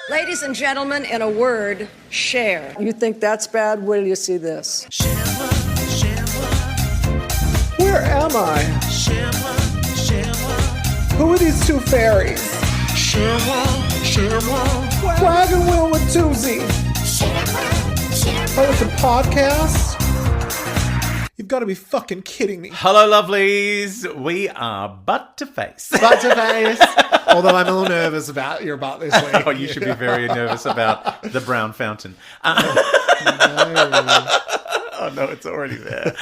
Ladies and gentlemen, in a word, Cher. You think that's bad? Wait till you see this. Where am I? Who are these two fairies? Wagon wheel with Tuesday. Oh, it's a podcast? You've got to be fucking kidding me. Hello, lovelies. We are butt to face. Butt to face. Although I'm a little nervous about your butt this week. Oh, you should be very nervous about the brown fountain. No. Oh, no, it's already there.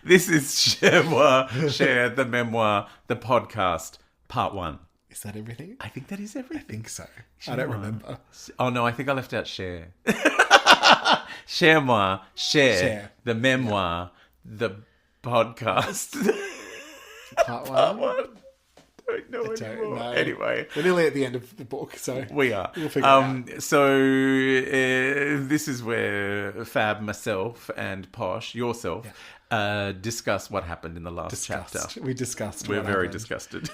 This is Chermoir, Cher, the memoir, the podcast, part 1. Is that everything? I think that is everything. I think so. I don't remember. Oh, no, I think I left out Cher. Chermoir, Cher, the memoir, the podcast. Part 1? Don't know anymore. Anyway. We're nearly at the end of the book, so... We are. We'll figure it out. So, this is where Fab, myself, and Posh, yourself, discuss what happened in the last chapter. We discussed We're what very happened. disgusted.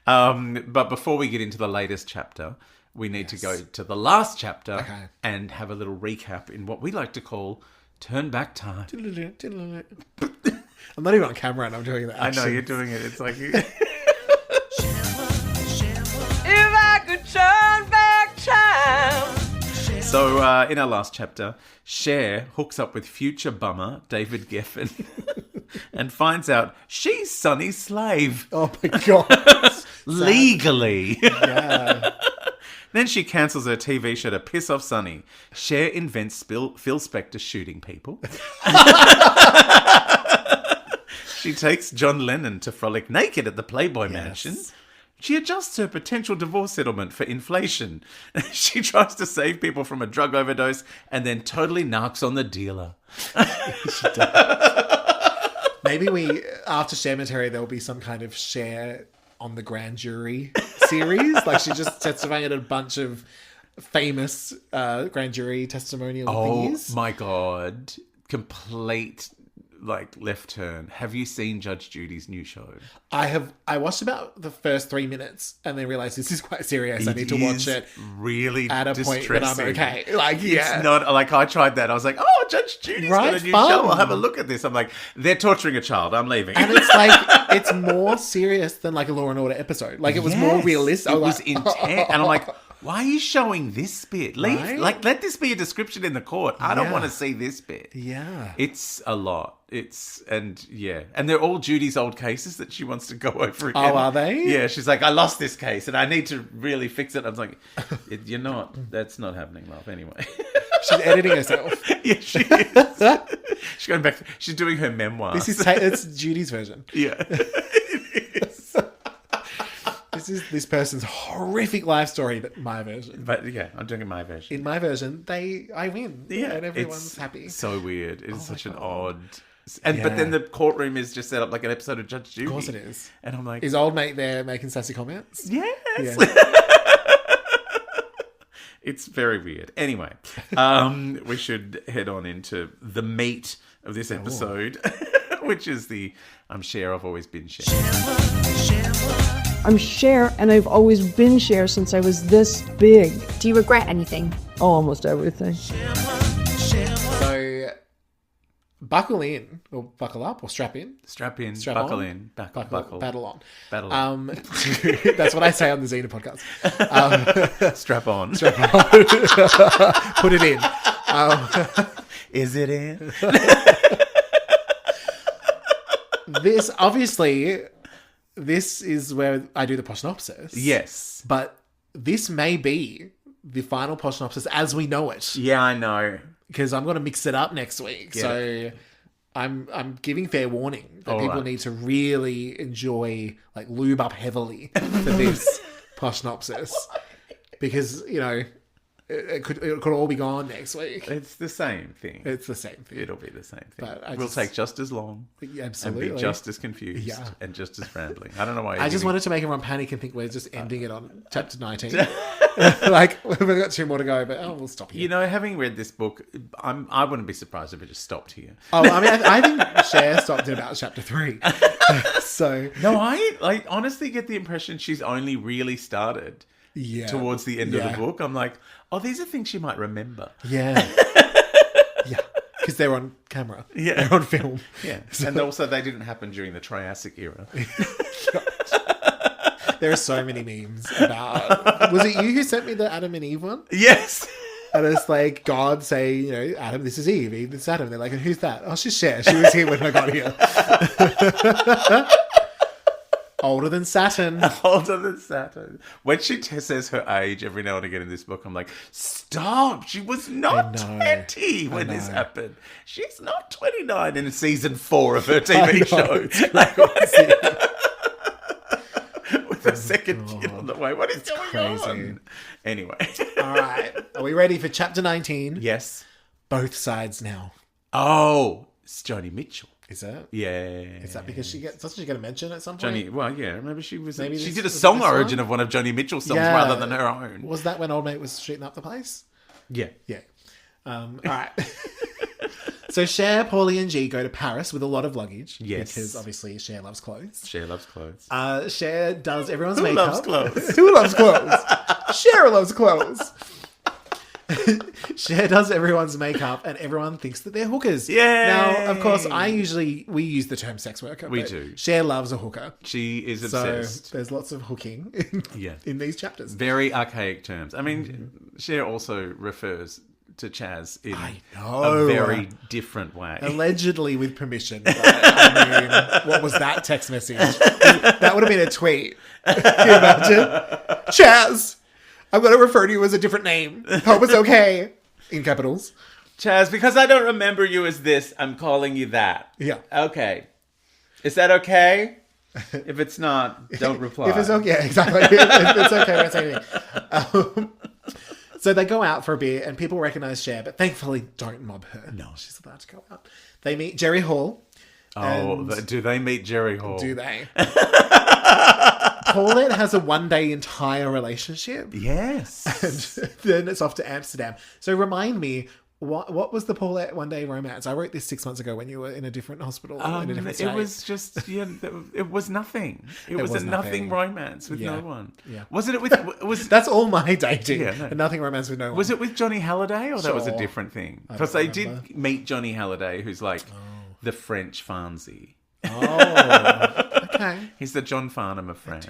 But before we get into the latest chapter, we need to go to the last chapter and have a little recap in what we like to call Turn Back Time. I'm not even on camera and I'm doing that. I know, you're doing it. It's like... If I could turn back time. So, in our last chapter, Cher hooks up with future bummer David Geffen and finds out she's Sonny's slave. Oh my God. Legally. Yeah. Then she cancels her TV show to piss off Sonny. Cher invents Phil Spector shooting people. She takes John Lennon to frolic naked at the Playboy Mansion. She adjusts her potential divorce settlement for inflation. She tries to save people from a drug overdose and then totally narcs on the dealer. She does. Maybe after Cemetery, there'll be some kind of Cher on the grand jury series. Like she's just testifying at a bunch of famous grand jury testimonial thingies. Oh my God. Complete... left turn. Have you seen Judge Judy's new show? I watched about the first 3 minutes and then realized this is quite serious. I need to watch it really at a point when I'm okay. Like, It's not like I tried that. I was like, oh, Judge Judy's got a new show. I'll have a look at this. I'm like, they're torturing a child. I'm leaving. And it's like, it's more serious than like a Law and Order episode. Like it was more realistic. It was intense. And I'm like, why are you showing this bit? Leave, Right? let this be a description in the court. I don't want to see this bit. Yeah. It's a lot. And they're all Judy's old cases that she wants to go over again. Oh, are they? Yeah, she's like, I lost this case and I need to really fix it. I was like, you're not. That's not happening, love. Anyway. She's editing herself. Yeah, she is. She's going back. She's doing her memoir. It's Judy's version. Yeah. It is. This is this person's horrific life story, but my version. But yeah, I'm doing my version. In my version, I win. Yeah, and everyone's it's happy. So weird. It is such an odd. Yeah. But then the courtroom is just set up like an episode of Judge Judy. Of course it is. And I'm like, Is old mate there making sassy comments? yes. Yeah. It's very weird. Anyway, we should head on into the meat of this episode, which is I'm Cher, I've always been Cher. I'm Cher, and I've always been Cher since I was this big. Do you regret anything? Oh, almost everything. So, buckle in, or buckle up, or strap in. Strap in, Strap buckle on. in, buckle. Battle on. Battle on. That's what I say on the Xena podcast. Strap on. Put it in. Is it in? This is where I do the poshnopsis. Yes. But this may be the final poshnopsis as we know it. Yeah, I know. Because I'm going to mix it up next week. So I'm giving fair warning that people need to really enjoy, like, lube up heavily for this poshnopsis. Because, you know, it could all be gone next week. It's the same thing. It's the same thing. It'll be the same thing. But we'll take just as long. Absolutely. And be just as confused and just as rambling. I don't know why. I just wanted to make everyone panic and think we're just ending it on chapter 19. Like, we've got 2 more to go, but we'll stop here. You know, having read this book, I wouldn't be surprised if it just stopped here. Oh, I mean, I think Cher stopped at about chapter 3. So No, I honestly get the impression she's only really started towards the end of the book. I'm like, oh, these are things she might remember. Yeah. Yeah. Because they're on camera. Yeah. They're on film. Yeah. And also they didn't happen during the Triassic era. There are so many memes about... Was it you who sent me the Adam and Eve one? Yes. And it's like God saying, you know, Adam, this is Eve. Eve, this is Adam. They're like, who's that? Oh, she's Cher. She was here when I got here. Older than Saturn. Older than Saturn. When she says her age every now and again in this book, I'm like, stop. She was not 20 when this happened. She's not 29 in season 4 of her TV show. With a second kid on the way. What is going on? Anyway. All right. Are we ready for chapter 19? Yes. Both sides now. Oh, it's Joni Mitchell. Is it? Yeah. Is that because doesn't she get a mention at some point? Johnny, well, yeah, maybe she was. Maybe she this did a was song this origin one? of one of Joni Mitchell's songs rather than her own. Was that when Old Mate was shooting up the place? Yeah. Yeah. All right. So Cher, Paulie and G go to Paris with a lot of luggage. Yes. Because obviously Cher loves clothes. Cher loves clothes. Cher does everyone's Who makeup. loves clothes? Who loves clothes? Cher loves clothes. Cher does everyone's makeup and everyone thinks that they're hookers. Yay! Now, of course, we use the term sex worker. We but do. Cher loves a hooker. She is So obsessed. there's lots of hooking in these chapters. Very archaic terms. I mean, Cher also refers to Chaz in know. a very different way. Allegedly with permission. But, I mean, what was that text message? That would have been a tweet. Can you imagine? Chaz, I'm going to refer to you as a different name. Hope it's okay. In capitals. Chaz, because I don't remember you as this, I'm calling you that. Yeah. Okay. Is that okay? If it's not, don't reply. If it's okay, yeah, exactly. If it's okay, don't say anything. So they go out for a beer and people recognize Cher, but thankfully don't mob her. No. She's allowed to go out. They meet Jerry Hall. Oh, do they meet Jerry Hall? Do they? Paulette has a one-day entire relationship. Yes. And then it's off to Amsterdam. So remind me, what was the Paulette one-day romance? I wrote this 6 months ago when you were in a different hospital. In a different state. It was just, it was nothing. It was a nothing romance with no one. Yeah. Wasn't it with... That's all my dating. Yeah, no. A nothing romance with no one. Was it with Johnny Halliday or that was a Sure. different thing? I Because don't they remember. did meet Johnny Halliday, who's like the French Farnsey. Oh, okay. He's the John Farnham of France.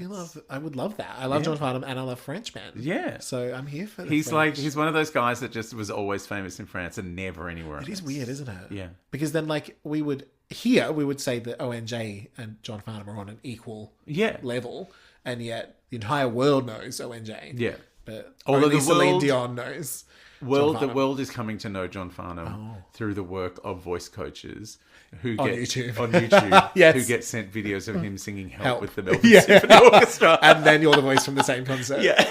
I would love that. I love John Farnham and I love Frenchmen. Yeah. So I'm here for the He's French. he's one of those guys that just was always famous in France and never anywhere else. It is weird, isn't it? Yeah. Because then, we would say that ONJ and John Farnham are on an equal level, and yet the entire world knows ONJ. Yeah. But Although only the Celine world- Dion knows. The Farnham. world is coming to know John Farnham through the work of voice coaches who On get YouTube. Yes. who get sent videos of him singing Help, Help. with the Melbourne Symphony Orchestra. And then you're the voice from the same concert. Yeah.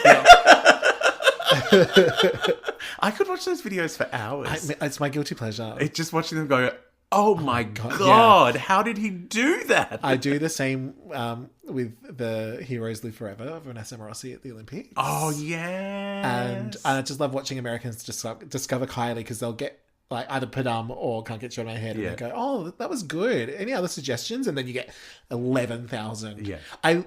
I could watch those videos for hours. It's my guilty pleasure. It's just watching them go, oh my God, how did he do that? I do the same with the Heroes Live Forever of Vanessa Rossi at the Olympics. Oh, yeah. And I just love watching Americans discover Kylie because they'll get either Padam or Can't Get You Out of My Head, and they go, "Oh, that was good. Any other suggestions?" And then you get 11,000. Yeah. I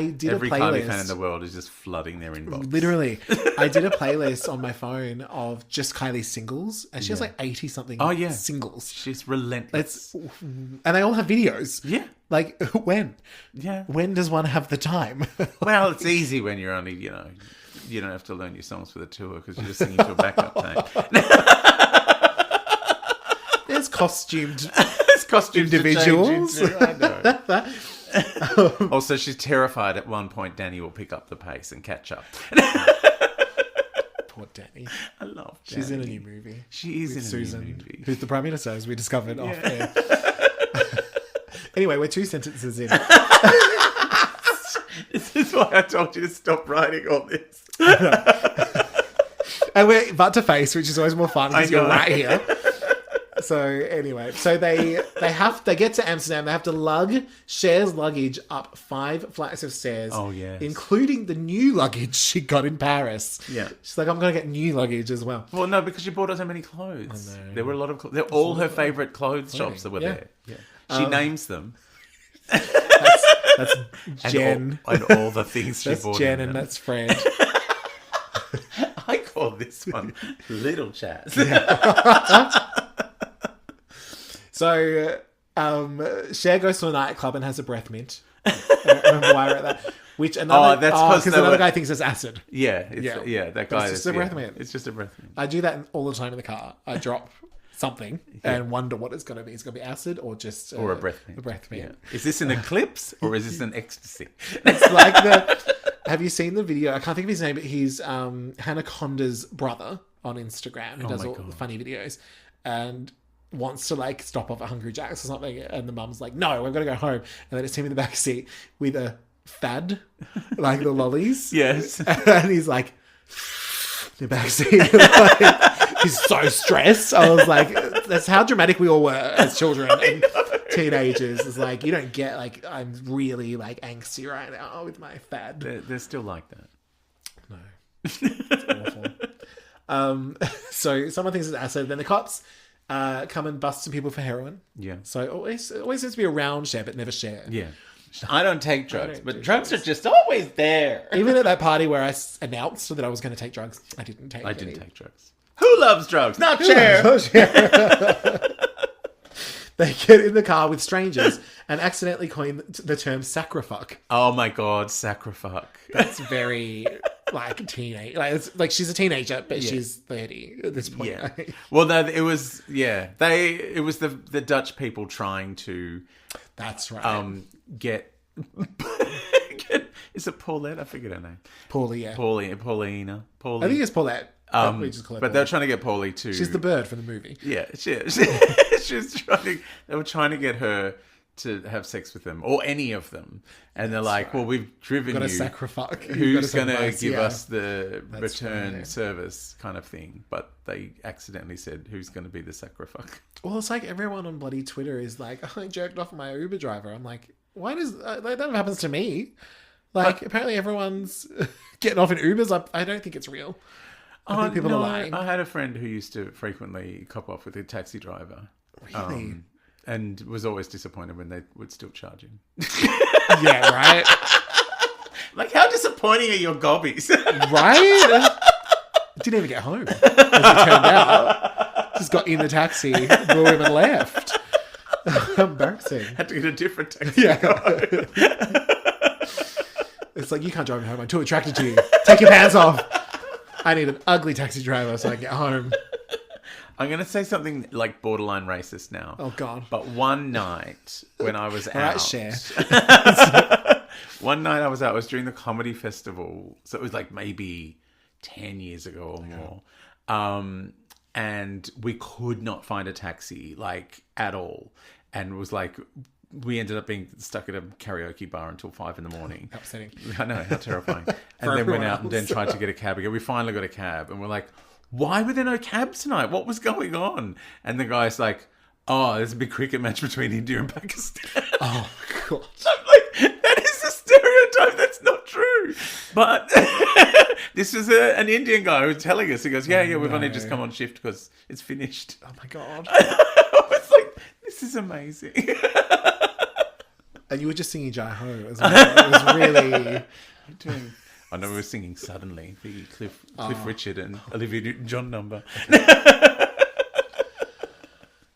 did Every a playlist. Kylie fan in the world is just flooding their inbox. Literally, I did a playlist on my phone of just Kylie's singles, and she has 80 something. Singles. She's relentless. And they all have videos. Yeah. Like when? Yeah. When does one have the time? Well, it's easy when you're only, you don't have to learn your songs for the tour because you're just singing to a backup tape. There's costumed It's costumes individuals. to change into. I know. Also, she's terrified at one point Danny will pick up the pace and catch up. Poor Danny. I love Danny. She's in a new movie. She is with in a Susan, new movie. who's the Prime Minister, as we discovered off air. Anyway, we're 2 sentences in. This is why I told you to stop writing all this. And we're butt to face, which is always more fun because you're right here. So anyway, they get to Amsterdam. They have to lug Cher's luggage up 5 flights of stairs. Oh, yes. Including the new luggage she got in Paris. Yeah. She's like, I'm going to get new luggage as well. Well, no, because she bought her so many clothes. I know. There were a lot of clothes. They're all her favourite clothes shops that were there. Yeah. She names them. That's Jen. And all the things she That's bought. Jen and that's Fred. I call this one Little Chaz. So, Cher goes to a nightclub and has a breath mint. I remember why I wrote that. Which another, because another guy thinks it's acid. Yeah, that guy. It's just a breath mint. It's just a breath mint. I do that all the time in the car. I drop something and wonder what it's going to be. It's going to be acid or just or a breath mint. A breath mint. Yeah. Is this an eclipse or is this an ecstasy? It's like have you seen the video? I can't think of his name, but he's Hannah Conda's brother on Instagram who does all the funny videos and wants to like stop off at Hungry Jack's or something, and the mum's like, no, we've got to go home, and then it's him in the back seat with a fad, like the lollies. Yes. And he's like in the back seat. Like, he's so stressed. I was like, that's how dramatic we all were as children and teenagers. It's like, you don't get like, I'm really like angsty right now with my fad. They're still like that. No. It's awful. So someone thinks it's acid, then the cops come and bust some people for heroin. Yeah. So it always seems to be around Cher, but never Cher. Yeah. I don't take drugs, but drugs are just always there. Even at that party where I announced that I was going to take drugs, I didn't take drugs. Who loves drugs? Not Cher. They get in the car with strangers and accidentally coin the term sacrifuck. Oh my God, sacrifuck. That's very like teenage. Like she's a teenager, but she's 30 at this point. Yeah. Well, no, it was It was the Dutch people trying to. That's right. Get. Is it Paulette? I forget her name. Paulie, yeah. Paulina. I think it's Paulette. We just call her but they're trying to get Paulie to. She's the bird from the movie. Yeah, she's trying. They were trying to get her to have sex with them or any of them, and they're like, "Well, we've driven you. Got to sacrifice. Who's going to give us the return service kind of thing?" But they accidentally said, "Who's going to be the sacrifuck?" Well, it's like everyone on bloody Twitter is like, "Oh, I jerked off my Uber driver." I'm like, why does that never happens to me? Like, apparently everyone's getting off in Ubers. I don't think it's real. I think people are lying. I had a friend who used to frequently cop off with a taxi driver. Really? And was always disappointed when they would still charge him. Yeah, right? Like, how disappointing are your gobbies? Right? Didn't even get home, as it turned out. Just got in the taxi, blew him and left. Embarrassing. Had to get a different taxi. Yeah. It's like, you can't drive me home. I'm too attracted to you. Take your pants off. I need an ugly taxi driver so I can get home. I'm going to say something like borderline racist now. Oh, God. But one night when I was out... Right, Cher. One night I was out. It was during the comedy festival. So it was like maybe 10 years ago or more. And we could not find a taxi, like, at all. And it was like... We ended up being stuck at a karaoke bar until 5 a.m. Upsetting. I know, how terrifying. And then went out and then tried to get a cab again. We finally got a cab and we're like, why were there no cabs tonight? What was going on? And the guy's like, oh, there's a big cricket match between India and Pakistan. Oh, God. I'm like, that is a stereotype. That's not true. But this was an Indian guy who was telling us. He goes, yeah, we've only just come on shift because it's finished. Oh, my God. I was like, this is amazing. And you were just singing Jai Ho as well. It was really... I know we were singing Suddenly, the Cliff Richard and Olivia Newton-John number.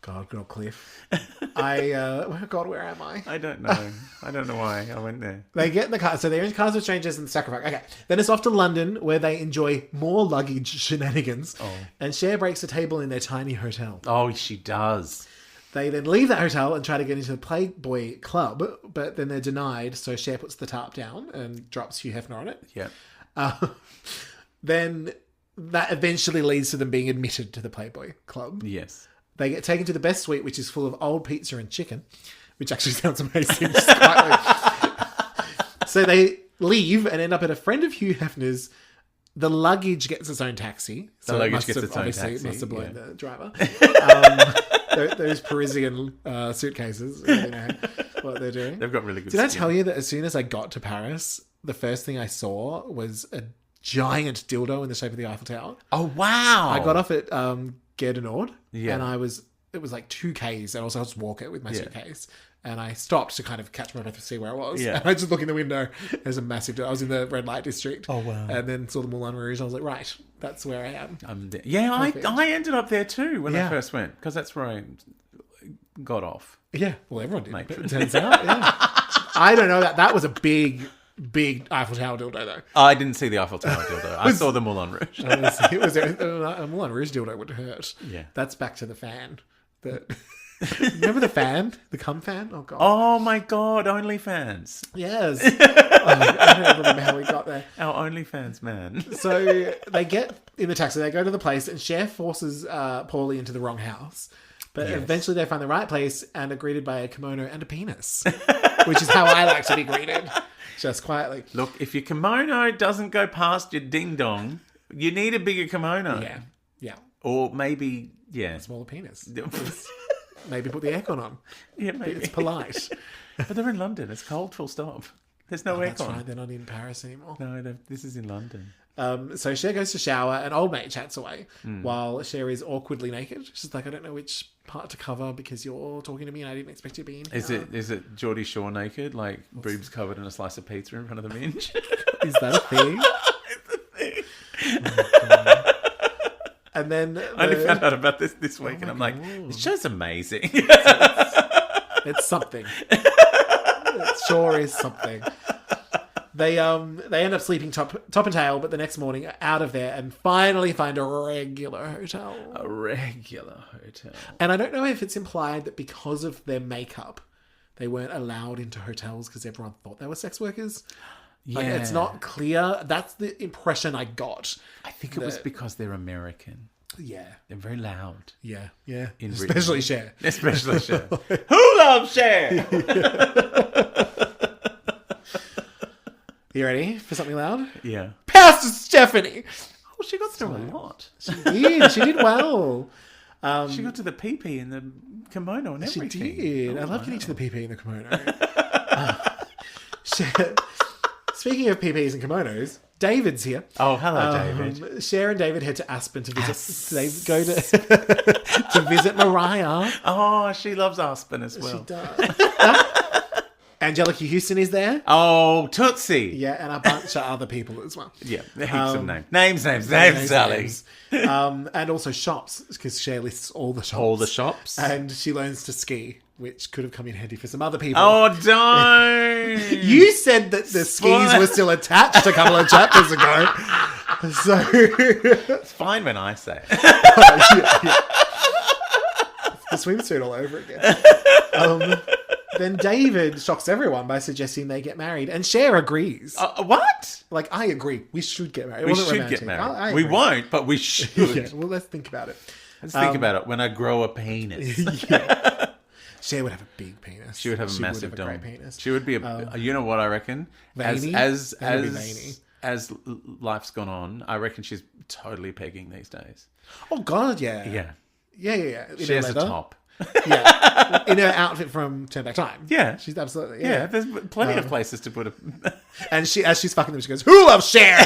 God, good old Cliff. God, where am I? I don't know. I don't know why I went there. They get in the car. So they're in cars with strangers and sacrifice. Okay. Then it's off to London where they enjoy more luggage shenanigans. Oh. And Cher breaks a table in their tiny hotel. Oh, she does. They then leave that hotel and try to get into the Playboy Club, but then they're denied. So Cher puts the tarp down and drops Hugh Hefner on it. Yeah. Then that eventually leads to them being admitted to the Playboy Club. Yes. They get taken to the best suite, which is full of old pizza and chicken, which actually sounds amazing. So they leave and end up at a friend of Hugh Hefner's. The luggage gets its own taxi. So the luggage gets its own taxi. It must have blown the driver. those Parisian suitcases. You know what they're doing. They've got really good Did I skin. tell you that as soon as I got to Paris, the first thing I saw was a giant dildo in the shape of the Eiffel Tower? Oh, wow. I got off at Gare du Nord, Yeah. and it was like 2Ks, and also I was walk it with my suitcase. And I stopped to kind of catch my breath to see where I was. Yeah. And I just look in the window. There's a massive... I was in the red light district. Oh, wow. And then saw the Moulin Rouge. I was like, right, that's where I am. I'm there. Yeah, I ended up there too when I Yeah. first went, because that's where I got off. Yeah, well, everyone did. Matron. It turns out, yeah. I don't know that. That was a big Eiffel Tower dildo, though. I didn't see the Eiffel Tower dildo. I saw the Moulin Rouge. It was a Moulin Rouge dildo would hurt. Yeah. That's back to the fan. Remember the fan? The cum fan? Oh, God. Oh my God, OnlyFans. Yes. I don't remember how we got there. Our OnlyFans man. So they get in the taxi, they go to the place, and Cher forces Paulie into the wrong house. But eventually they find the right place and are greeted by a kimono and a penis, which is how I like to be greeted, just quietly. Look, if your kimono doesn't go past your ding dong, you need a bigger kimono. Yeah. Or maybe, Smaller penis. Maybe put the aircon on. Yeah, maybe. It's polite. But they're in London. It's cold, full stop. There's no aircon. That's right, they're not in Paris anymore. No, this is in London. So Cher goes to shower, and old mate chats away while Cher is awkwardly naked. She's like, I don't know which part to cover because you're talking to me and I didn't expect you to be in here. Is it Geordie Shore naked, like boobs covered in a slice of pizza in front of the minge? Is that a thing? It's a thing. Oh my God. And then I only found out about this week, and I'm like, this show's amazing. it's something. It sure is something. They end up sleeping top and tail, but the next morning are out of there and finally find a regular hotel. A regular hotel. And I don't know if it's implied that because of their makeup, they weren't allowed into hotels because everyone thought they were sex workers. Like, Yeah. it's not clear. That's the impression I got. I think it was because they're American. Yeah. They're very loud. Yeah. In Especially Britain. Cher. Especially Cher. Who loves Cher? You ready for something loud? Yeah. Pastor Stephanie! Oh, she got through a lot. She did well. She got to the pee-pee in the kimono and She everything. did. I love getting to the PP in the kimono. Speaking of PPs and kimonos, David's here. Oh, hello, David. Cher and David head to Aspen to visit. They go to to visit Mariah. Oh, she loves Aspen as well. She does. Angelica Houston is there. Oh, Tootsie. Yeah, and a bunch of other people as well. Yeah, heaps of names. Names, Sally. And also shops, because Cher lists all the shops. All the shops. And she learns to ski, which could have come in handy for some other people. Oh, don't. You said that the skis were still attached a couple of chapters ago. So It's fine when I say it. the swimsuit all over again. Then David shocks everyone by suggesting they get married, and Cher agrees. What? Like, I agree. We should get married. It We wasn't should romantic. get married. I We agree. won't, but we should. Yeah, well, let's think about it. Let's think about it. When I grow a penis. Cher would have a big penis. She would have a massive a dome. great penis. She would be a. You know what I reckon? Veiny? As That would be veiny. as life's gone on, I reckon she's totally pegging these days. Oh, God, yeah. Yeah, Yeah. In she her has a leather. top. Yeah. In her outfit from Turn Back Time. Yeah. She's absolutely, Yeah, there's plenty of places to put a. And as she's fucking them, she goes, "Who loves Cher?"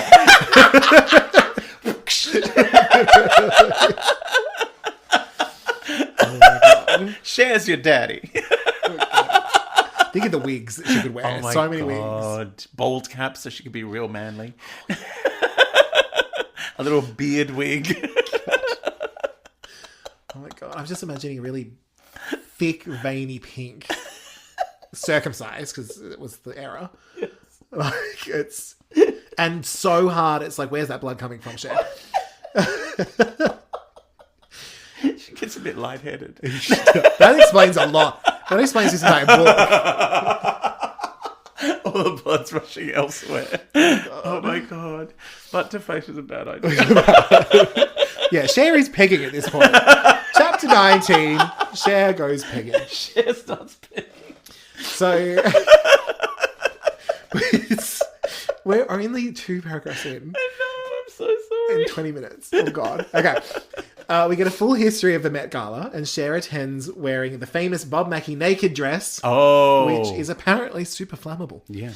Shares your daddy. Think of the wigs that she could wear. Oh my So many wigs. God. Bald cap so she could be real manly. A little beard wig. Oh my God. I'm just imagining really thick, veiny pink. Circumcised, because it was the era. Yes. Like, it's... And so hard, it's like, where's that blood coming from, Cher? She gets a bit lightheaded. That explains a lot. That explains this entire book. All the blood's rushing elsewhere. Oh my God. Butt to face is a bad idea. Yeah, Cher is pegging at this point. Chapter 19, Cher goes pegging. Cher starts pegging. So, we're only 2 paragraphs in. I know, I'm so sorry. In 20 minutes. Oh, God. Okay. We get a full history of the Met Gala, and Cher attends wearing the famous Bob Mackie naked dress, which is apparently super flammable. Yeah.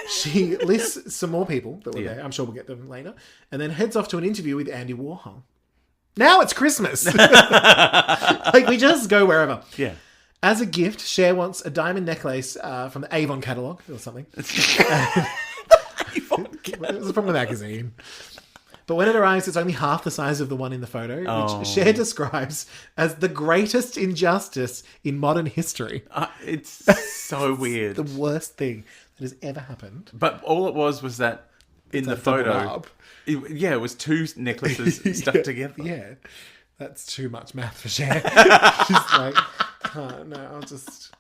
She lists some more people that were there. I'm sure we'll get them later. And then heads off to an interview with Andy Warhol. Now it's Christmas. Like, we just go wherever. Yeah. As a gift, Cher wants a diamond necklace from the Avon catalogue or something. It was from the magazine. But when it arrives, it's only half the size of the one in the photo, which Cher describes as the greatest injustice in modern history. It's so weird. The worst thing that has ever happened. But all it was that in the photo, it was two necklaces stuck together. Yeah. That's too much math for Cher. She's like, no,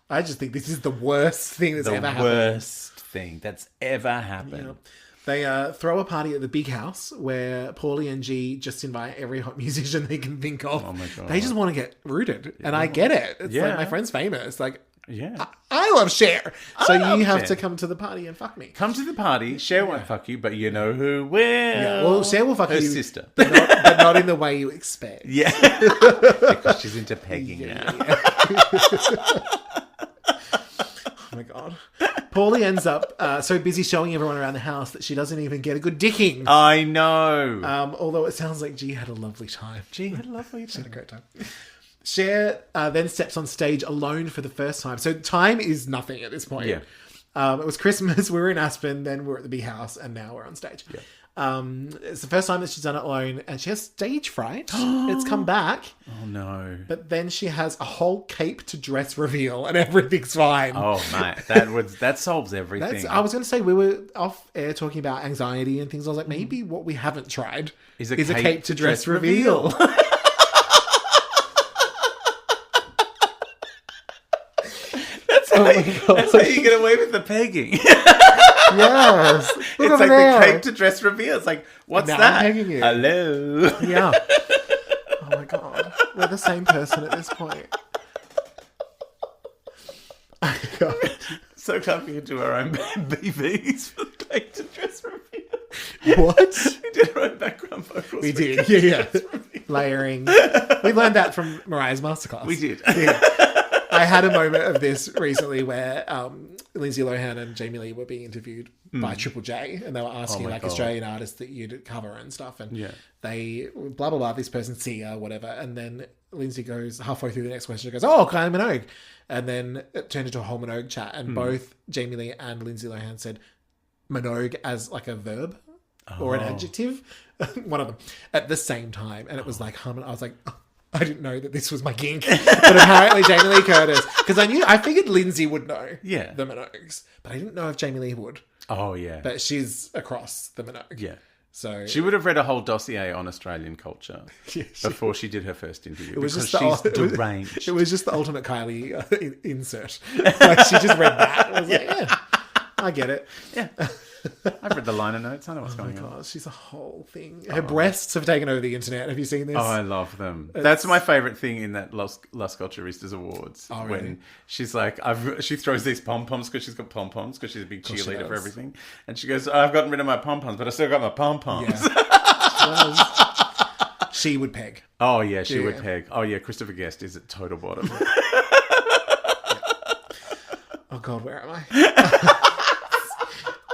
I just think this is the worst thing that's ever happened. The worst thing that's ever happened. Yeah. They throw a party at the big house where Paulie and G just invite every hot musician they can think of. Oh my God. They just want to get rooted. Yeah. And I get it. It's like, my friend's famous. Like, I love Cher. So you have to come to the party and fuck me. Come to the party. Cher won't fuck you, but you know who will. Yeah. Well, Cher will fuck Her you. sister. But not in the way you expect. Yeah. Because she's into pegging now. Yeah. Oh my God. Paulie ends up so busy showing everyone around the house that she doesn't even get a good dicking. I know. Although it sounds like G had a lovely time. She had a lovely time. She had a great time. Cher then steps on stage alone for the first time. So time is nothing at this point. Yeah. It was Christmas, we were in Aspen, then we're at the big house, and now we're on stage. Yeah. It's the first time that she's done it alone, and she has stage fright. It's come back. Oh, no. But then she has a whole cape to dress reveal, and everything's fine. Oh, mate. That solves everything. I was going to say, we were off air talking about anxiety and things. I was like, maybe what we haven't tried is a cape to dress reveal. That's how you get away with the pegging. Yes. It's like the cape to dress reveal. It's like, what's now that? I'm pegging you. Hello. Yeah. Oh my God. We're the same person at this point. Oh my God. So can't we do our own BVs for the cape to dress reveal? What? We did our own background vocals. We did. Yeah. Layering. We learned that from Mariah's masterclass. We did. Yeah. I had a moment of this recently where Lindsay Lohan and Jamie Lee were being interviewed by Triple J, and they were asking Australian artists that you'd cover and stuff, and they blah blah blah, this person Sia whatever, and then Lindsay goes halfway through the next question, she goes, "Oh, Kylie Minogue," and then it turned into a whole Minogue chat, and both Jamie Lee and Lindsay Lohan said Minogue as like a verb or an adjective, one of them at the same time, and it was like I was like, oh, I didn't know that this was my kink. But apparently Jamie Lee Curtis, because I figured Lindsay would know the Minogues, but I didn't know if Jamie Lee would. Oh, yeah. But she's across the Minogue. Yeah. So she would have read a whole dossier on Australian culture before she did her first interview. It was because just she's deranged. It was just the ultimate Kylie insert. Like, she just read that. I was like, yeah, I get it. Yeah. I've read the liner notes. I know what's going on. She's a whole thing. Her breasts have taken over the internet. Have you seen this? Oh, I love them. That's my favourite thing in that Las Culturistas Awards. Oh, really? When she's like, she throws these pom-poms because she's got pom-poms because she's a big cheerleader for everything. And she goes, I've gotten rid of my pom-poms, but I still got my pom-poms. Yeah. She would peg. Oh, yeah, she would peg. Oh, yeah, Christopher Guest is at total bottom. Oh, God, where am I?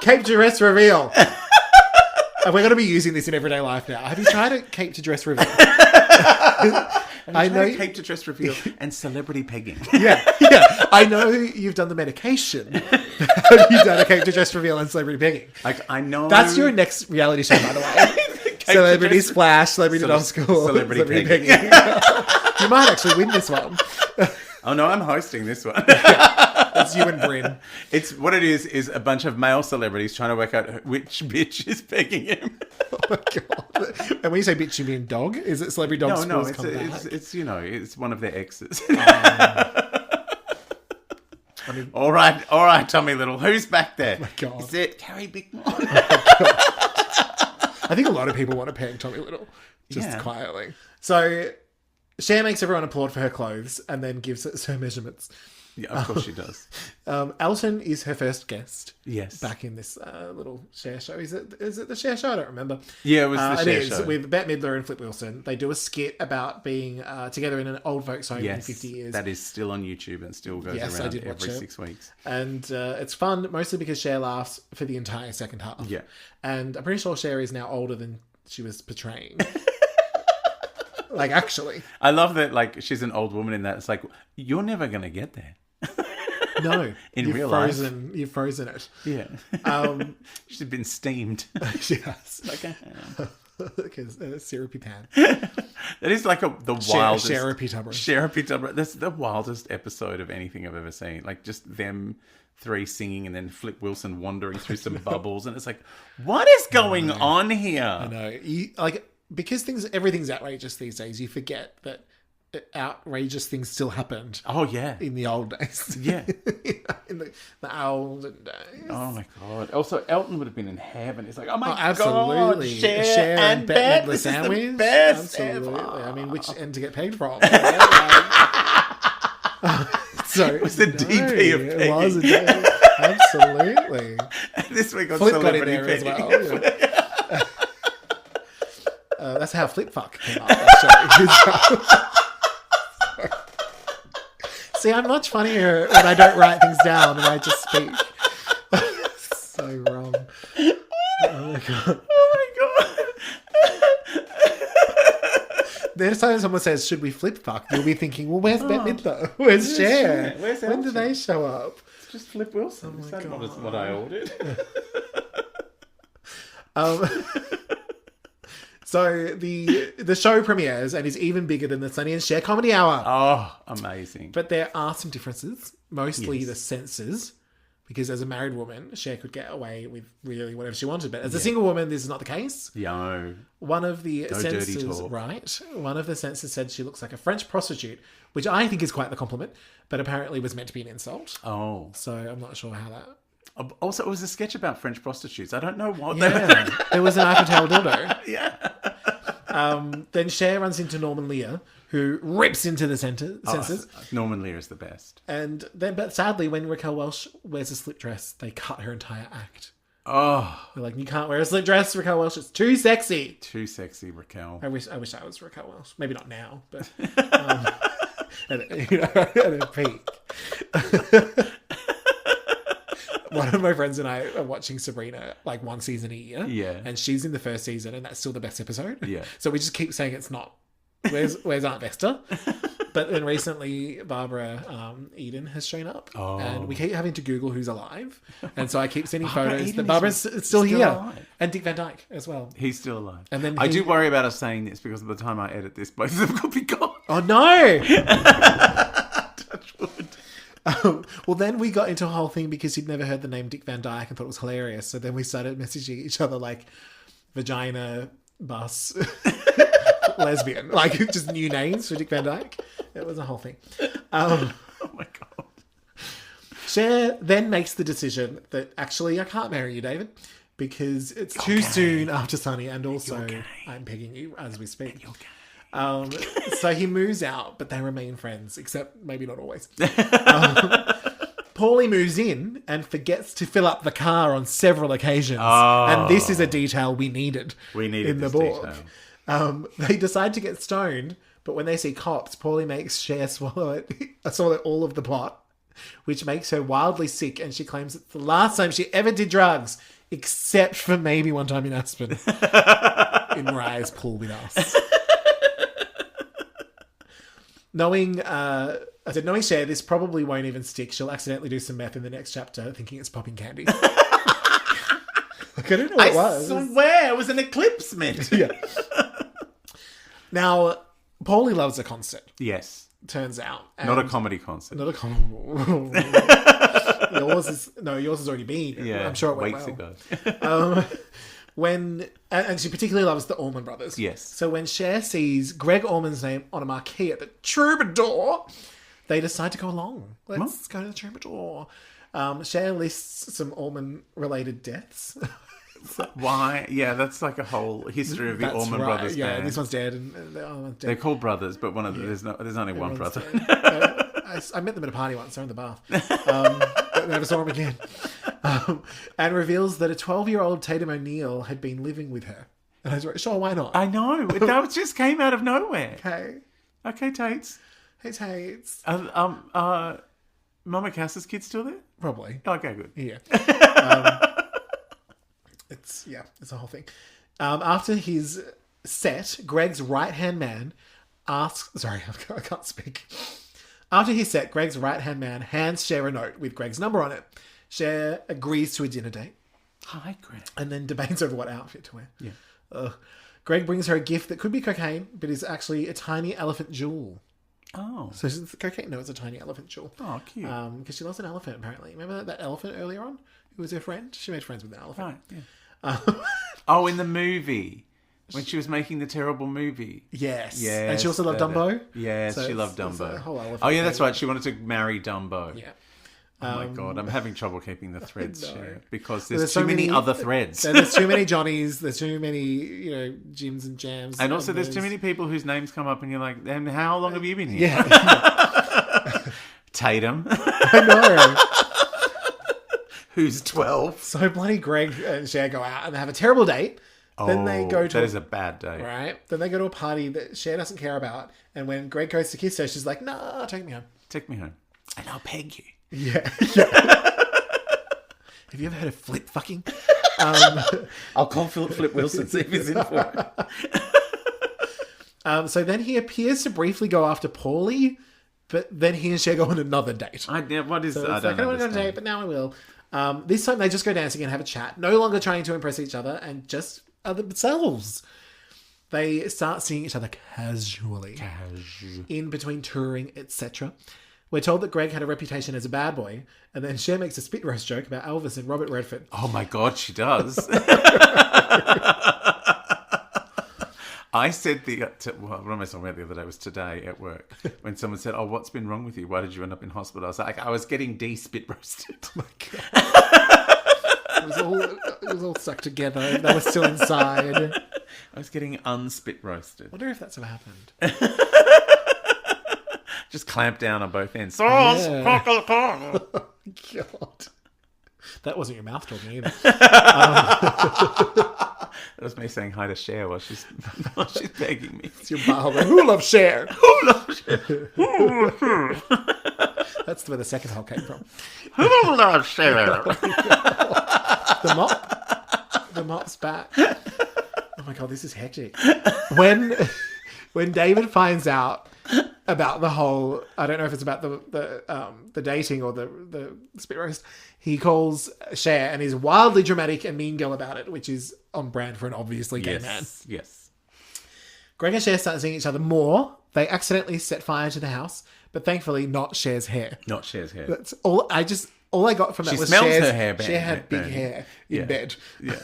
Cape to dress reveal. And we're going to be using this in everyday life now. Have you tried a cape to dress reveal? I know cape to dress reveal and celebrity pegging. Yeah. I know you've done the medication. Have you done a cape to dress reveal and celebrity pegging? Like, I know. That's your next reality show, by the way. Celebrity Splash, Celebrity Dog School, Celebrity Pegging. You might actually win this one. Oh no, I'm hosting this one. It's you and Bryn. It's what it is a bunch of male celebrities trying to work out which bitch is pegging him. Oh my God. And when you say bitch, you mean dog? Is it Celebrity Dog No, School's it's it's one of their exes. I mean, all right, Tommy Little, who's back there? Oh my God. Is it Carrie Bickmore? I think a lot of people want to peg Tommy Little, just quietly. So Cher makes everyone applaud for her clothes and then gives us her measurements. Yeah, of course she does. Elton is her first guest. Yes. Back in this little Cher show. Is it the Cher show? I don't remember. Yeah, it was the Cher It is, show. with Bette Midler and Flip Wilson. They do a skit about being together in an old folks home in 50 years. That is still on YouTube and still goes Yes, I around did watch every it. 6 weeks. And it's fun, mostly because Cher laughs for the entire second half. Yeah. And I'm pretty sure Cher is now older than she was portraying. Like, actually. I love that, like, she's an old woman in that. It's like, you're never going to get there. No. In real life. You've frozen it. Yeah. She's been steamed. Yes. Okay. Because syrupy pan. That is like the wildest... Syrupy tubber. Syrupy tubber. That's the wildest episode of anything I've ever seen. Like, just them three singing and then Flip Wilson wandering through some bubbles. And it's like, what is going on here? I know. Because everything's outrageous these days, you forget that outrageous things still happened. Oh, yeah. In the old days. Yeah. In the olden days. Oh, my God. Also, Elton would have been in heaven. It's like, oh, my God. Absolutely. Cher and Bette. The This sandwich. is the best Absolutely. ever. I mean, which end to get paid from? So It was the DP of it was a Peggy. DP. Absolutely. This week on Flip got in Celebrity there as Peggy. well. Yeah. That's how Flip Fuck came up, actually. See, I'm much funnier when I don't write things down and I just speak. So wrong. Oh my God. Oh, my God. The next time someone says, should we flip fuck? You'll be thinking, well, where's Bette Midler? Where's Cher? Where's When do Elton? they show up? It's just Flip Wilson. Is that not what I ordered? So the show premieres and is even bigger than the Sonny and Cher Comedy Hour. Oh, amazing. But there are some differences, mostly Yes. the censors, because as a married woman, Cher could get away with really whatever she wanted. But as a single woman, this is not the case. Yo. One of the No dirty censors, talk. right? One of the censors said she looks like a French prostitute, which I think is quite the compliment, but apparently was meant to be an insult. Oh. So I'm not sure how that. Also, it was a sketch about French prostitutes. I don't know what Yeah, there was an Eiffel Tower dildo. Yeah. Then Cher runs into Norman Lear, who rips into the censors. Norman Lear is the best. And then, but sadly, when Raquel Welch wears a slip dress, they cut her entire act. Oh, They're like, you can't wear a slip dress, Raquel Welch. It's too sexy. too sexy, Raquel. I wish I was Raquel Welch. Maybe not now, but at her peak. One of my friends and I are watching Sabrina like one season a year. Yeah. And she's in the first season and that's still the best episode. Yeah. So we just keep saying it's not. Where's Aunt Vesta? But then recently Barbara Eden has shown up. Oh. And we keep having to Google who's alive. And so I keep sending Barbara photos Eden that is Barbara's still here. alive. And Dick Van Dyke as well. He's still alive. And then I he- do worry about us saying this because by the time I edit this, both of them could be gone. Oh no! Touch wood. Well, then we got into a whole thing because he'd never heard the name Dick Van Dyke and thought it was hilarious. So then we started messaging each other like vagina, bus, lesbian, like just new names for Dick Van Dyke. It was a whole thing. Oh my God. Cher then makes the decision that actually I can't marry you, David, because it's too soon after Sunny, and also I'm pegging you as we speak. So he moves out, but they remain friends, except maybe not always. Paulie moves in and forgets to fill up the car on several occasions. And this is a detail we needed. In the this book. detail. They decide to get stoned, but when they see cops, Paulie makes Cher swallow all of the pot, which makes her wildly sick, and she claims it's the last time she ever did drugs, except for maybe one time in Aspen, in Mariah's pool with us. Knowing Cher, this probably won't even stick. She'll accidentally do some meth in the next chapter, thinking it's popping candy. Like, I don't know what it was. I swear it was an eclipse mint. Yeah. Now, Paulie loves a concert, Yes. turns out. Not a And- comedy concert. Not a yours has already been. Yeah. I'm sure it went weeks well. ago. And she particularly loves the Allman Brothers. Yes. So when Cher sees Greg Allman's name on a marquee at the Troubadour, they decide to go along. Let's go to the Troubadour. Cher lists some Allman-related deaths. Why? Yeah, that's like a whole history of the That's Allman right. Brothers Yeah, band. this one's dead and the other one's dead. They're called brothers, but there's only one Everyone's brother. dead. I met them at a party once. They're in the bath. But never saw them again. And reveals that a 12-year-old Tatum O'Neal had been living with her. And I was like, sure, why not? I know. That just came out of nowhere. Okay, Tates. Hey, Tates. Mama Cass's kid still there? Probably. Okay, good. Yeah. It's a whole thing. After his set, Greg's right-hand man asks... Sorry, I can't speak. After his set, Greg's right-hand man hands Cher a note with Greg's number on it. Cher agrees to a dinner date. Hi, Greg. And then debates over what outfit to wear. Yeah. Greg brings her a gift that could be cocaine, but is actually a tiny elephant jewel. Oh. So it's cocaine? No, it's a tiny elephant jewel. Oh, cute. Because she lost an elephant, apparently. Remember that elephant earlier on? Who was her friend? She made friends with an elephant. Right, yeah. In the movie. When she was making the terrible movie. Yes. And she also loved Dumbo. Yes, So she loved it's a Dumbo. whole elephant Oh, yeah, thing. that's right. She wanted to marry Dumbo. Yeah. Oh, my God. I'm having trouble keeping the threads, No. Cher, because There's there's so too many many- other threads. So there's too many Johnnies. There's too many, Jims and Jams. And also there's too many people whose names come up and you're like, and how long have you been here? Yeah. Tatum, I know. who's 12. So bloody Greg and Cher go out and they have a terrible date. Then they go to That is a bad day. right. Then they go to a party that Cher doesn't care about. And when Greg goes to kiss her, she's like, "Nah, take me home." Take me home. And I'll peg you. Yeah. Have you ever heard of flip fucking? I'll call Flip Wilson, see if he's in for it. So then he appears to briefly go after Paulie, but then he and Cher go on another date. What is So I it's don't like, I don't want to go on a date, understand. but now I will. This time they just go dancing and have a chat, no longer trying to impress each other and just are themselves. They start seeing each other casually. In between touring, etc. We're told that Greg had a reputation as a bad boy, and then Cher makes a spit roast joke about Elvis and Robert Redford. Oh my God, she does. I said what am I talking about the other day? It was today at work when someone said, "Oh, what's been wrong with you? Why did you end up in hospital?" I was like, "I was getting spit roasted." Oh my God. It was all stuck together. They were still inside. I was getting unspit roasted. I wonder if that's what happened. Just clamped down on both ends. Yeah. God. That wasn't your mouth talking either. That was me saying hi to Cher while she's begging me. It's your bar. Who loves Cher? Who loves Cher? That's where the second hole came from. Who loves Cher? The mop's back. Oh my God, this is hectic. When David finds out about the whole, I don't know if it's about the dating or the spit roast, he calls Cher and is wildly dramatic and mean girl about it, which is on brand for an obviously gay man. Yes. Greg and Cher start seeing each other more. They accidentally set fire to the house, but thankfully not Cher's hair. Not Cher's hair. That's all I got from that She was smells Cher's her hair Cher had big hair in Yeah. bed. Yeah.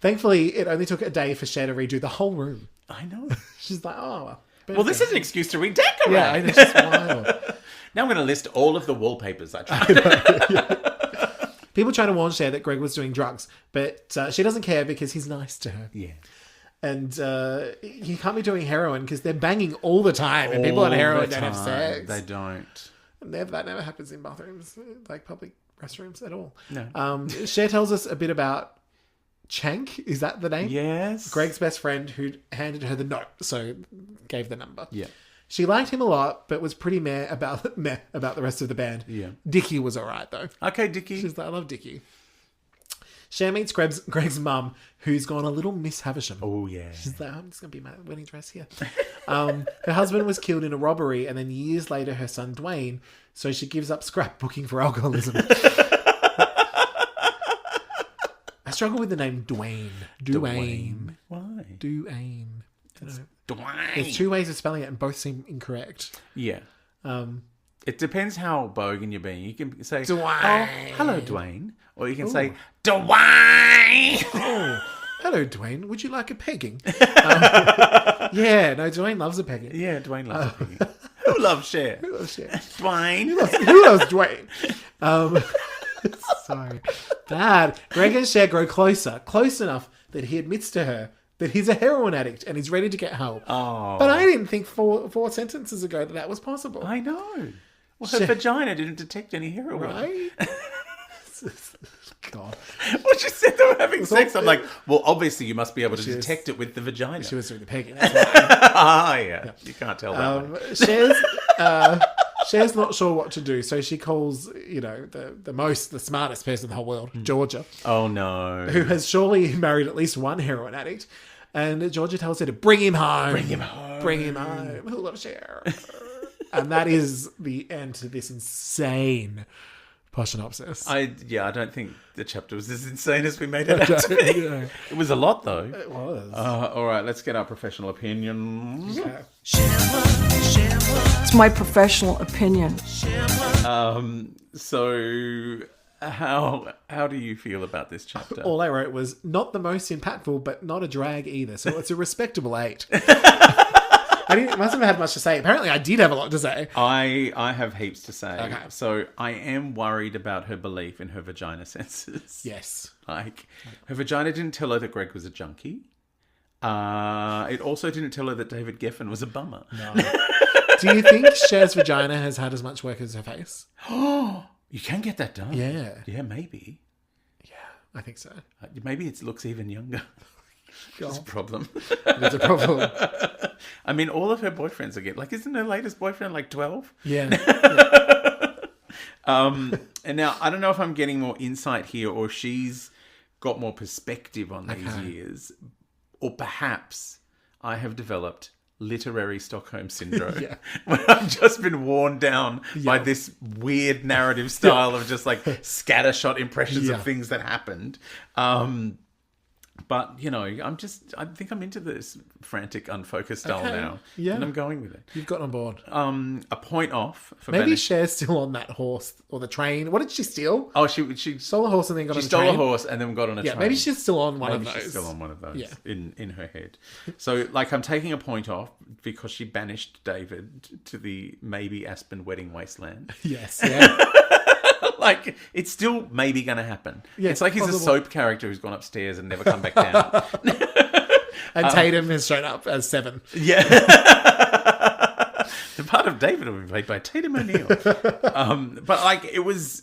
Thankfully, it only took a day for Cher to redo the whole room. I know. She's like, oh. Well, this is an excuse to redecorate. Yeah, I know, it's just wild. Now I'm going to list all of the wallpapers I tried. People try to warn Cher that Greg was doing drugs, but she doesn't care because he's nice to her. Yeah. And he can't be doing heroin because they're banging all the time, and people on heroin don't have sex. They don't. That never happens in bathrooms, like public restrooms at all. No. Cher tells us a bit about Chank. Is that the name? Yes. Greg's best friend who handed her the note, so gave the number. Yeah. She liked him a lot, but was pretty meh about the rest of the band. Yeah. Dickie was all right, though. Okay, Dickie. She's like, I love Dickie. Cher meets Greg's mum, who's gone a little Miss Havisham. Oh, yeah. She's like, I'm just going to be my wedding dress here. Her husband was killed in a robbery, and then years later, her son Dwayne, so she gives up scrapbooking for alcoholism. I struggle with the name Dwayne. Dwayne. Why? Dwayne. I don't know. Dwayne. There's two ways of spelling it, and both seem incorrect. Yeah. It depends how bogan you're being. You can say, Dwayne. "Oh, hello, Dwayne," or you can say, "Dwayne." Oh, hello, Dwayne. Would you like a pegging? Yeah, no, Dwayne loves a pegging. Yeah, Dwayne loves it. Who loves Cher? Who loves Cher? Dwayne. Who loves Dwayne? Sorry. Bad. Greg and Cher grow close enough that he admits to her that he's a heroin addict and he's ready to get help. Oh. But I didn't think four sentences ago that was possible. I know. Well, her vagina didn't detect any heroin. Right? God. Well, she said they were having sex. I'm like, well, obviously you must be able to detect it with the vagina. She was doing the pegging. That's why. Yeah. You can't tell that way. Cher's not sure what to do, so she calls, the smartest person in the whole world, Georgia. Oh, no. Who has surely married at least one heroin addict. And Georgia tells her to bring him home. Bring him home. Who loves Cher? And that is the end to this insane synopsis. I don't think the chapter was as insane as we made it out to be. Yeah. It was a lot, though. It was. All right, let's get our professional opinions. Okay. It's my professional opinion. So how do you feel about this chapter? All I wrote was not the most impactful, but not a drag either. So it's a respectable 8. I mustn't have had much to say. Apparently, I did have a lot to say. I have heaps to say. Okay. So I am worried about her belief in her vagina senses. Yes. Like, her vagina didn't tell her that Greg was a junkie. It also didn't tell her that David Geffen was a bummer. No. Do you think Cher's vagina has had as much work as her face? Oh, you can get that done. Yeah. Yeah, maybe. Yeah, I think so. Maybe it looks even younger. It's a problem. It's a problem. I mean, all of her boyfriends are getting... Like, isn't her latest boyfriend like 12? Yeah. And now, I don't know if I'm getting more insight here or she's got more perspective on these years. Or perhaps I have developed literary Stockholm Syndrome. Where I've just been worn down by this weird narrative style of just like scattershot impressions of things that happened. But, I think I'm into this frantic, unfocused style now. Yeah. And I'm going with it. You've got on board. A point off for Maybe Cher's still on that horse or the train. What did she steal? Oh, she stole a horse and then got on a train. She stole a horse and then got on a train. Maybe she's still on one of those. She's still on one of those in her head. So, I'm taking a point off because she banished David to the maybe Aspen wedding wasteland. Yes, yeah. It's still maybe going to happen. Yeah, it's like he's a soap character who's gone upstairs and never come back down. And Tatum has shown up as 7. Yeah. The part of David will be played by Tatum O'Neill. But it was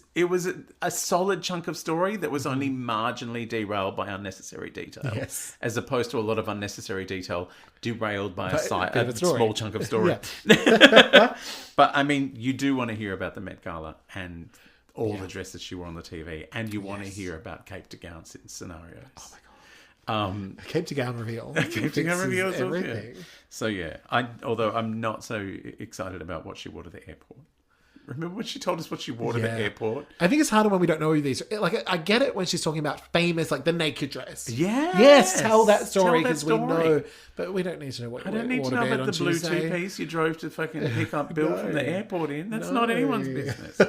a solid chunk of story that was only marginally derailed by unnecessary detail. Yes. As opposed to a lot of unnecessary detail derailed by a small chunk of story. But I mean, you do want to hear about the Met Gala and all the dresses she wore on the TV, and you want to hear about Cape to Gown scenarios. Oh my god! Cape to Gown reveal. Cape to Gown reveal is everything. So although I'm not so excited about what she wore to the airport. Remember when she told us what she wore to the airport? I think it's harder when we don't know these. I get it when she's talking about famous, the naked dress. Yeah. Yes, tell that story because we know, but we don't need to know what. I don't need to know about the blue two-piece you drove to fucking pick up Bill from the airport in. That's not anyone's business.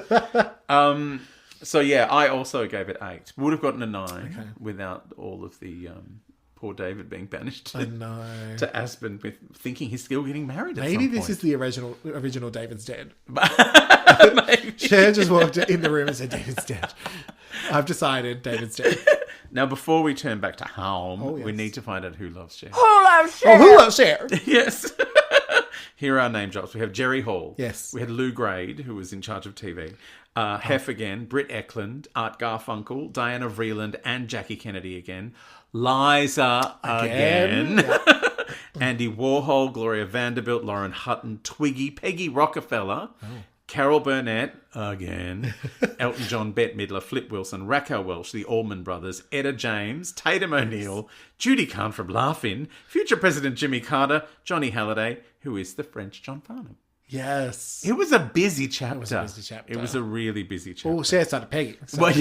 So I also gave it 8. Would have gotten a 9 without all of the poor David being banished to Aspen with thinking he's still getting married. Maybe this is the original David's dead. Maybe. Cher just walked in the room and said, David's dead. I've decided David's dead. Now, before we turn back to home, we need to find out who loves Cher. Who loves Cher? Oh, who loves Cher? Yes. Here are our name drops. We have Jerry Hall. Yes. We had Lou Grade, who was in charge of TV. Hef again. Britt Eklund. Art Garfunkel. Diana Vreeland. And Jackie Kennedy again. Liza again. Andy Warhol. Gloria Vanderbilt. Lauren Hutton. Twiggy. Peggy Rockefeller. Carol Burnett again. Elton John, Bette Midler, Flip Wilson, Raquel Welch, the Allman Brothers, Etta James, Tatum O'Neill, Judy Kahn from Laugh-In, future President Jimmy Carter, Johnny Halliday, who is the French John Farnham. Yes. It was a busy chapter. It was a really busy chapter. Well, Cher started pegging. So, well,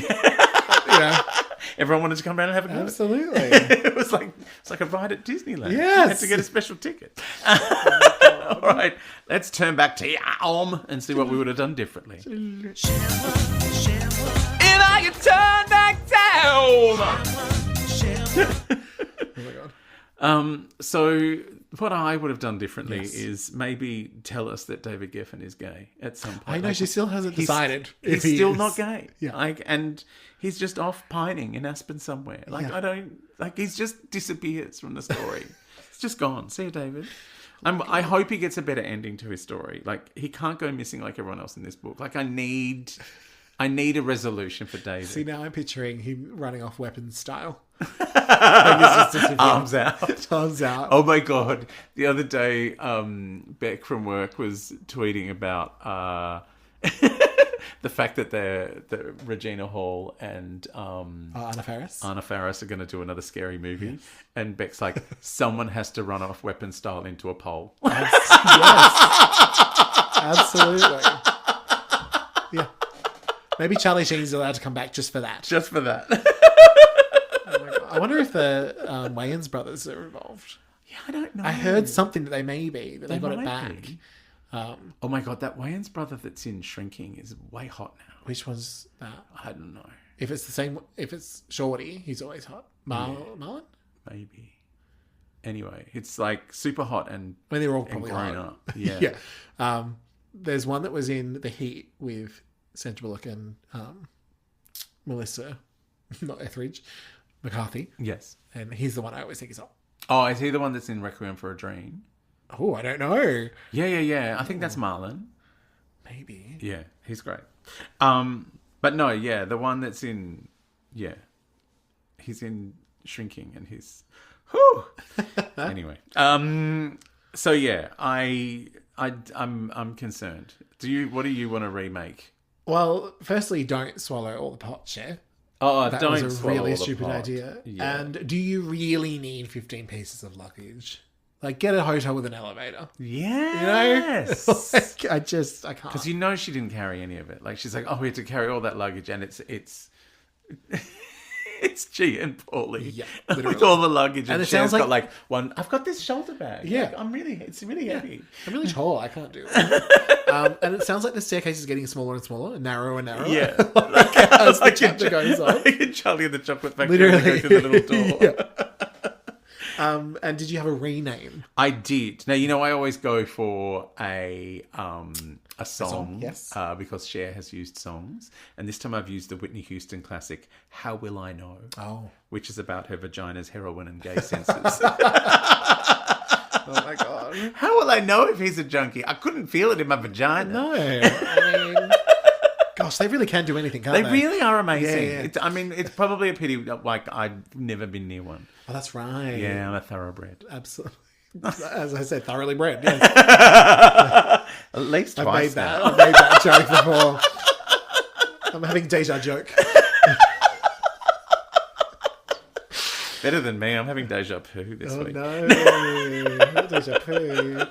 everyone wanted to come around and have a go. Absolutely. It was like a ride at Disneyland. Yes. You had to get a special ticket. All right, let's turn back to and see what we would have done differently. And I can turn back down. Oh my god. So what I would have done differently is maybe tell us that David Geffen is gay at some point. I know, she still hasn't decided. He's still not gay. Yeah. And he's just off pining in Aspen somewhere. He's just disappears from the story. It's just gone. See you, David. I hope he gets a better ending to his story. Like, he can't go missing like everyone else in this book. Like, I need a resolution for David. See, now I'm picturing him running off weapons style. Like Arms out. Arms out. Oh my God. The other day, Beck from work was tweeting about the fact that that Regina Hall and Anna Faris are going to do another scary movie. Yes. And Beck's like, someone has to run off weapon style into a pole. Yes. Absolutely. Yeah. Maybe Charlie Sheen's allowed to come back just for that. Just for that. Oh my God. I wonder if the Wayans brothers are involved. Yeah, I don't know. I heard something that they may be, that they got it back. Oh my God, that Wayans brother that's in Shrinking is way hot now. Which one's that? I don't know. If it's the same, if it's Shorty, he's always hot. Marlon? Maybe. Anyway, it's like super hot and when they're all probably grown hot. up. Yeah. Yeah. There's one that was in The Heat with Sandra Bullock and Melissa, not Etheridge, McCarthy. Yes. And he's the one I always think is hot. Oh, is he the one that's in Requiem for a Dream? Oh, I don't know. Yeah. I think that's Marlon. Maybe. Yeah, he's great. But no, yeah, the one that's in, he's in Shrinking and he's, whew. Anyway, so yeah, I'm concerned. What do you want to remake? Well, firstly, don't swallow all the pot, Cher. Oh, that don't was a swallow really all the stupid pot. idea. Yeah. And do you really need 15 pieces of luggage? Like, get a hotel with an elevator. Yes. You know? Like, I can't. Because you know she didn't carry any of it. Like, she's like, oh, we had to carry all that luggage, and it's G and Paulie. Yeah, with all the luggage, and it Cher's sounds got like one. I've got this shoulder bag. Yeah, like, it's really heavy. I'm really tall. I can't do it. And it sounds like the staircase is getting smaller and smaller, and narrower and narrower. Yeah, as the chapter goes on. Like in Charlie and the Chocolate Factory, literally, go through the little door. Yeah. And did you have a rename? I did. Now, you know, I always go for a song, yes. Because Cher has used songs. And this time I've used the Whitney Houston classic, How Will I Know? Oh. Which is about her vagina's heroin and gay senses. Oh, my God. How will I know if he's a junkie? I couldn't feel it in my vagina. No. I mean, gosh, they really can do anything, can't they? They really are amazing. Yeah. It's probably a pity, like, I've never been near one. Oh, that's right. Yeah, I'm a thoroughbred. Absolutely. As I said, thoroughly bred, yes. At least twice I've made that joke before. I'm having deja joke. Better than me. I'm having deja poo this week. Oh, no. Deja poo.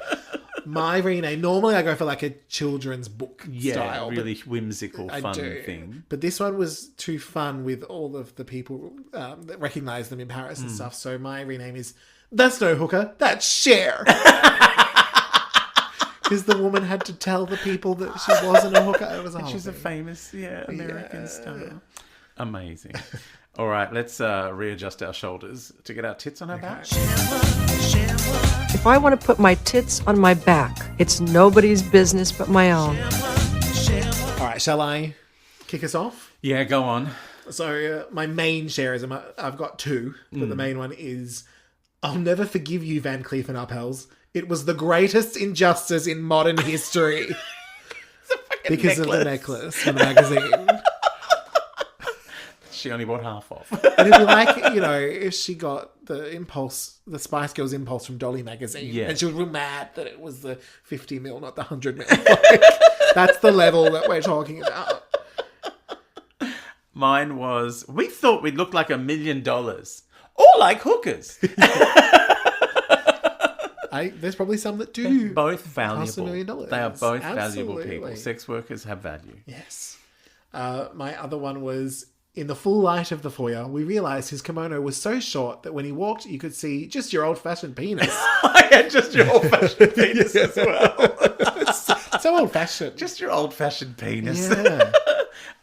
My rename, normally I go for like a children's book style. Really whimsical, fun thing. But this one was too fun with all of the people that recognise them in Paris and stuff. So my rename is, that's no hooker, that's Cher. Because the woman had to tell the people that she wasn't a hooker. It was a whole She's thing. a famous American star. Amazing. All right, let's readjust our shoulders to get our tits on our back. If I want to put my tits on my back, it's nobody's business but my own. All right, shall I kick us off? Yeah, go on. So my main Cherism, I've got two, but the main one is, I'll never forgive you, Van Cleef and Arpels. It was the greatest injustice in modern history. Because of the necklace from the magazine. She only bought half off. And it'd be like, you know, if she got the Spice Girls impulse from Dolly magazine. Yeah. And she was real mad that it was the 50 mil, not the 100 mil. Like, that's the level that we're talking about. Mine was, we thought we'd look like $1 million. Or like hookers. There's probably some that do. They're both valuable. Cost $1 million. They are both Absolutely. valuable people. Sex workers have value. Yes. My other one was, in the full light of the foyer, we realised his kimono was so short that when he walked, you could see just your old-fashioned penis. I had just your old-fashioned penis as well. So old-fashioned. Just your old-fashioned penis. Yeah.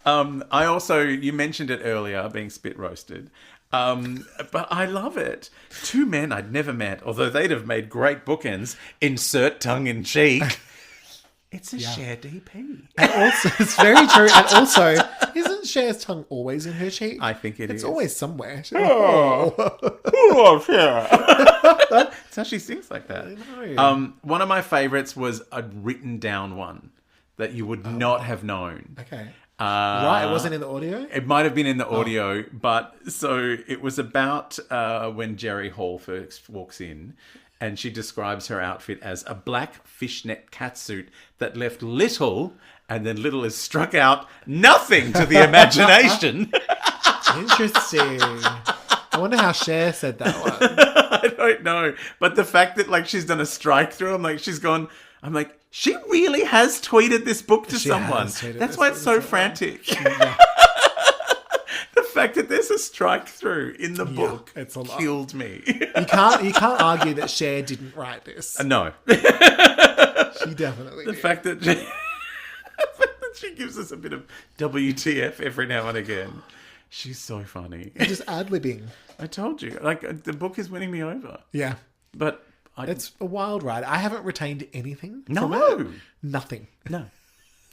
I also, you mentioned it earlier, being spit roasted. But I love it. Two men I'd never met, although they'd have made great bookends. Insert tongue in cheek. It's a Cher DP. And also, it's very true. And also, isn't Cher's tongue always in her cheek? I think it's It's always somewhere. It's how she sings like that. I know. One of my favorites was a written down one that you would not have known. Okay. Right, it wasn't in the Uh, audio? It might have been in the audio, but so it was about when Jerry Hall first walks in, and she describes her outfit as a black fishnet catsuit that left little, and then little is struck out, nothing to the imagination. Interesting. I wonder how Cher said that one. I don't know, but the fact that like she's done a strike through, I'm like, she really has tweeted this book to She someone. has tweeted That's this why book it's to so someone. frantic. The fact that there's a strike through in the book it's a lot. killed me. You can't argue that Cher didn't write this. No. She definitely The did. fact that she gives us a bit of WTF every now and again. She's so funny. Just ad-libbing. I told you. Like, the book is winning me over. Yeah. But It's a wild ride. I haven't retained anything from No. it. Nothing. No.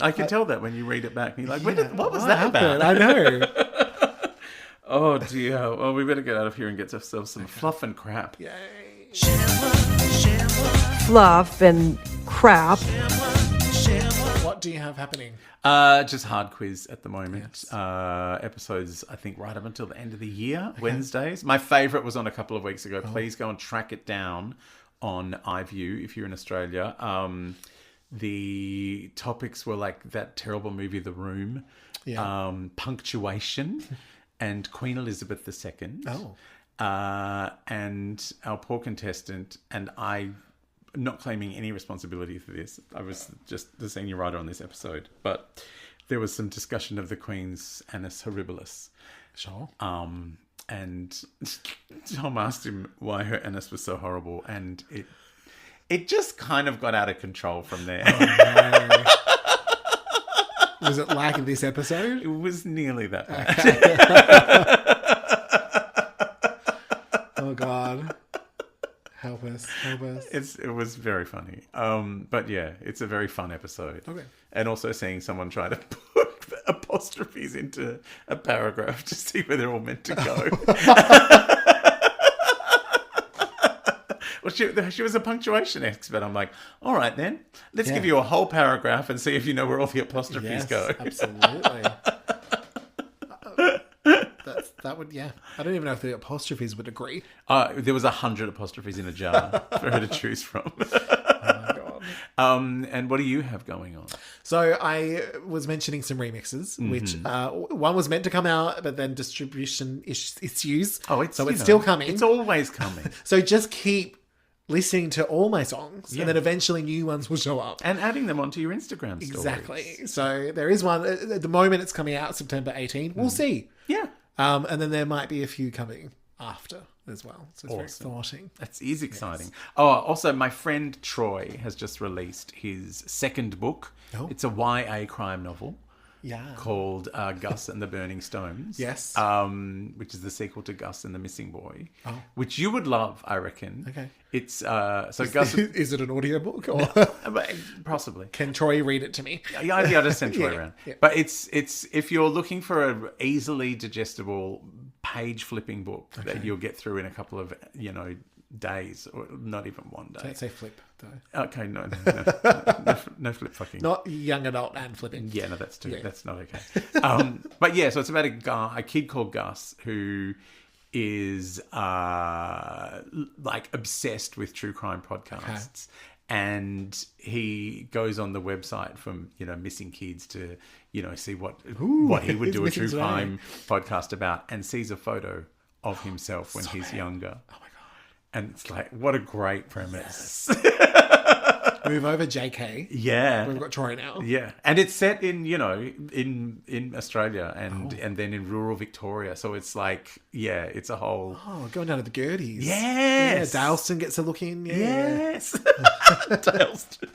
I can tell that when you read it back. And you're like, Yeah, what was that happened? about? I know. Oh, dear. Well, we better get out of here and get ourselves some fluff and crap. Yay. Fluff and crap. What do you have happening? Just hard quiz at the moment. Episodes, I think, right up until the end of the year, Wednesdays. My favourite was on a couple of weeks ago. Please go and track it down on iView if you're in Australia. The topics were like that terrible movie, The Room, punctuation, and Queen Elizabeth II. Oh. And our poor contestant, and I, not claiming any responsibility for this. I was just the senior writer on this episode, but there was some discussion of the Queen's Annus Horribilis. Sure. And Tom asked him why her anus was so horrible, and it just kind of got out of control from there. No. Was it like this episode? It was nearly that bad. Oh, God. Help us. Help us. It was very funny. But yeah, it's a very fun episode. Okay. And also seeing someone try to put apostrophes into a paragraph to see where they're all meant to go. Well, she was a punctuation expert. I'm like, all right then, let's give you a whole paragraph and see if you know where all the apostrophes Yes, go. absolutely. That would, yeah. I don't even know if the apostrophes would agree. There was 100 apostrophes in a jar for her to choose from. Oh, my God. And what do you have going on? So I was mentioning some remixes, which one was meant to come out, but then distribution issues. Oh, it's still coming. It's always coming. So just keep listening to all my songs, Yeah. and then eventually new ones will show up. And adding them onto your Instagram stories. Exactly. So there is one at the moment. It's coming out September 18. We'll see. Yeah. And then there might be a few coming after as well. So it's very Awesome. exciting. That is exciting. Oh, also, my friend Troy has just released his second book. Oh. It's a YA crime novel Yeah. called Gus and the Burning Stones. Yes. Which is the sequel to Gus and the Missing Boy. Oh. Which you would love, I reckon. Okay. It's so Gus. Is it an audiobook or Possibly. can Troy read it to me? Yeah, I'd be able to send Troy Yeah, around. yeah. But it's if you're looking for a easily digestible page flipping book that you'll get through in a couple of days, or not even one day. Don't say flip though. Okay, no flip fucking. Not young adult and flipping. Yeah, no, that's too. Yeah. That's not okay. But yeah, so it's about a kid called Gus who is like obsessed with true crime podcasts. And he goes on the website from missing kids to see what he would he's do a missing true today. crime podcast about, and sees a photo of himself when he's younger. Oh my God. And it's like, what a great premise. Move over, JK. Yeah. We've got Troy now. Yeah, and it's set in in Australia and then in rural Victoria, so it's like it's a whole Oh, going down to the Gerties. yes, Yeah, Dalston gets a look in. Yeah. yes, Dalston.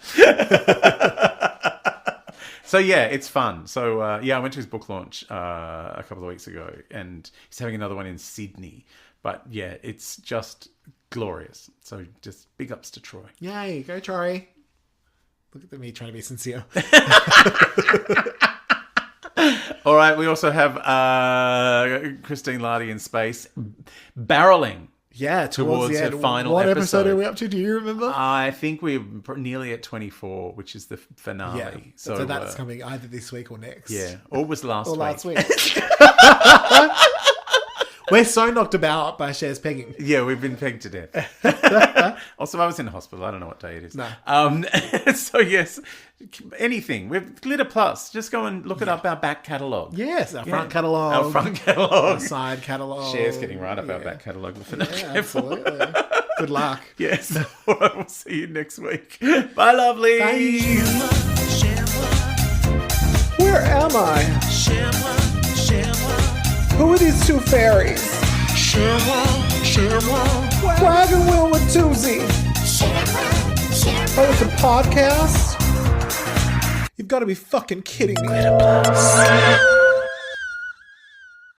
So yeah, it's fun. So I went to his book launch a couple of weeks ago, and he's having another one in Sydney. But yeah, it's just glorious. So just big ups to Troy. Yay, go Troy. Look at me trying to be sincere. All right, we also have Christine Lardy in space barreling. Yeah, towards the her end. final What episode episode are we up to? Do you remember? I think we're nearly at 24, which is the finale. Yeah, so that's coming either this week or next. Yeah, or was last Or week. last week. We're so knocked about by Cher's pegging. Yeah, we've been pegged to death. Also, I was in the hospital. I don't know what day it is. No. So, yes, anything. We've Glitter Plus. Just go and look it up our back catalogue. Yes, our front catalogue. Our front catalogue. Our side catalogue. Cher's getting right up our back catalogue. If we're not careful. Absolutely. Good luck. Yes. All right, we'll see you next week. Bye, lovely. Where am I? Who are these two fairies? Chermoir. Wagon Wheel with Toozy. Oh, it's a podcast? You've got to be fucking kidding me.